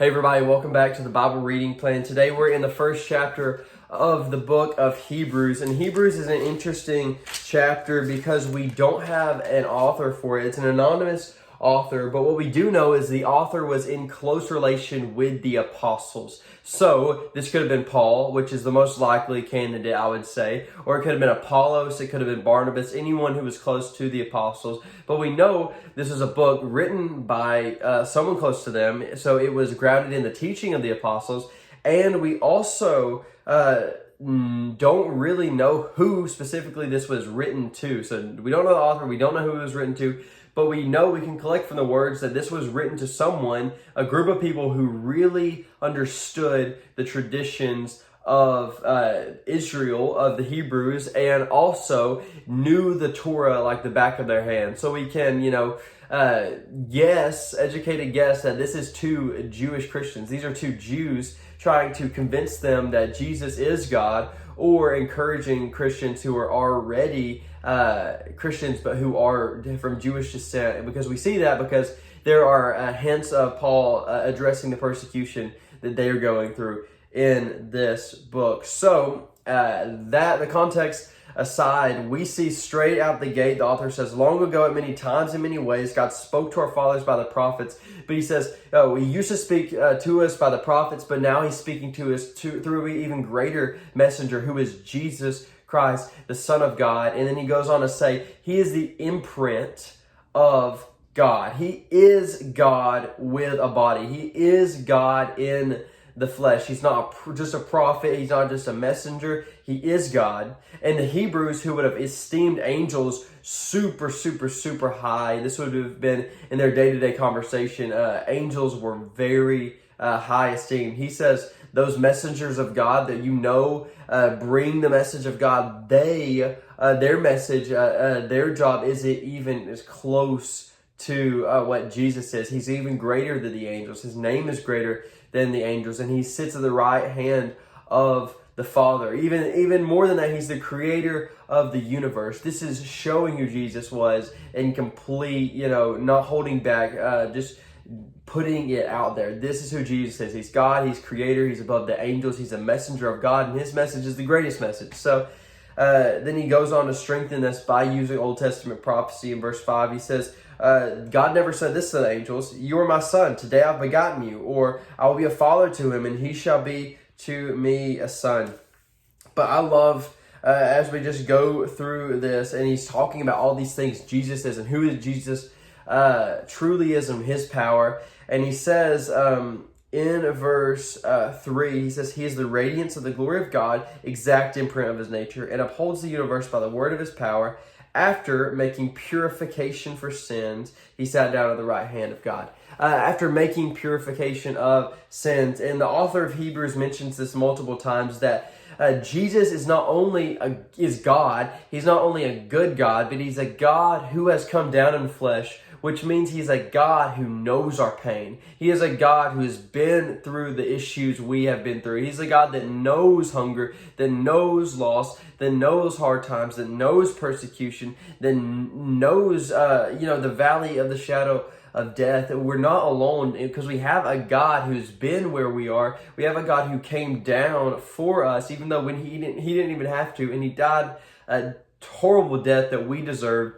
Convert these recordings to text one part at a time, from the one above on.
Hey everybody, welcome back to the Bible reading plan. Today we're in the first chapter of the book of Hebrews. And Hebrews is an interesting chapter because we don't have an author for it. It's an anonymous author, but what we do know is the author was in close relation with the apostles. So this could have been Paul, which is the most likely candidate, I would say, or it could have been Apollos, it could have been Barnabas, anyone who was close to the apostles. But we know this is a book written by someone close to them, so it was grounded in the teaching of the apostles. And we also don't really know who specifically this was written to. So we don't know the author, we don't know who it was written to, but we know we can collect from the words that this was written to someone, a group of people who really understood the traditions of Israel, of the Hebrews, and also knew the Torah like the back of their hand. So we can, educated guess that this is two Jewish Christians. These are two Jews trying to convince them that Jesus is God, or encouraging Christians who are already Christians but who are from Jewish descent. And because we see that because there are hints of Paul addressing the persecution that they are going through in this book. So the context aside, we see straight out the gate, the author says, long ago at many times in many ways, God spoke to our fathers by the prophets. But he says, he used to speak to us by the prophets, but now he's speaking to us through an even greater messenger, who is Jesus Christ, the Son of God. And then he goes on to say, he is the imprint of God. He is God with a body. He is God in the flesh. He's not just a prophet. He's not just a messenger. He is God. And the Hebrews, who would have esteemed angels super, super, super high, this would have been in their day-to-day conversation. Angels were very high esteemed. He says those messengers of God that bring the message of God, their message, their job isn't even as close to what Jesus is. He's even greater than the angels. His name is greater than the angels, and he sits at the right hand of the Father. Even more than that, he's the creator of the universe. This is showing who Jesus was in complete, not holding back, just putting it out there. This is who Jesus is. He's God, he's creator, he's above the angels, he's a messenger of God, and his message is the greatest message. So then he goes on to strengthen this by using Old Testament prophecy. In verse 5, he says, God never said this to the angels, you are my son, today I've begotten you, or I will be a father to him, and he shall be to me a son. But I love, as we just go through this, and he's talking about all these things Jesus is, and who is Jesus truly is, and his power. And he says in verse 3, he says, he is the radiance of the glory of God, exact imprint of his nature, and upholds the universe by the word of his power. After making purification for sins, he sat down at the right hand of God. After making purification of sins. And the author of Hebrews mentions this multiple times, that Jesus is not only is God, he's not only a good God, but he's a God who has come down in flesh, which means he's a God who knows our pain. He is a God who has been through the issues we have been through. He's a God that knows hunger, that knows loss, that knows hard times, that knows persecution, that knows, the valley of the shadow of death. That we're not alone because we have a God who's been where we are. We have a God who came down for us, even though when he didn't even have to, and he died a horrible death that we deserved,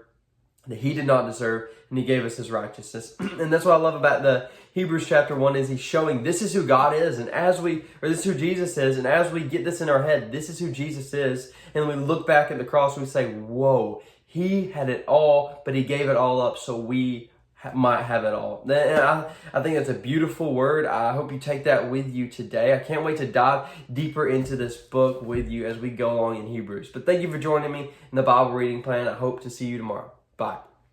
that he did not deserve, and he gave us his righteousness. And that's what I love about the Hebrews chapter 1, is he's showing this is who God is, and this is who Jesus is, and as we get this in our head, this is who Jesus is, and we look back at the cross, we say, whoa, he had it all, but he gave it all up so we might have it all. And I think that's a beautiful word. I hope you take that with you today. I can't wait to dive deeper into this book with you as we go along in Hebrews. But thank you for joining me in the Bible reading plan. I hope to see you tomorrow. Bye.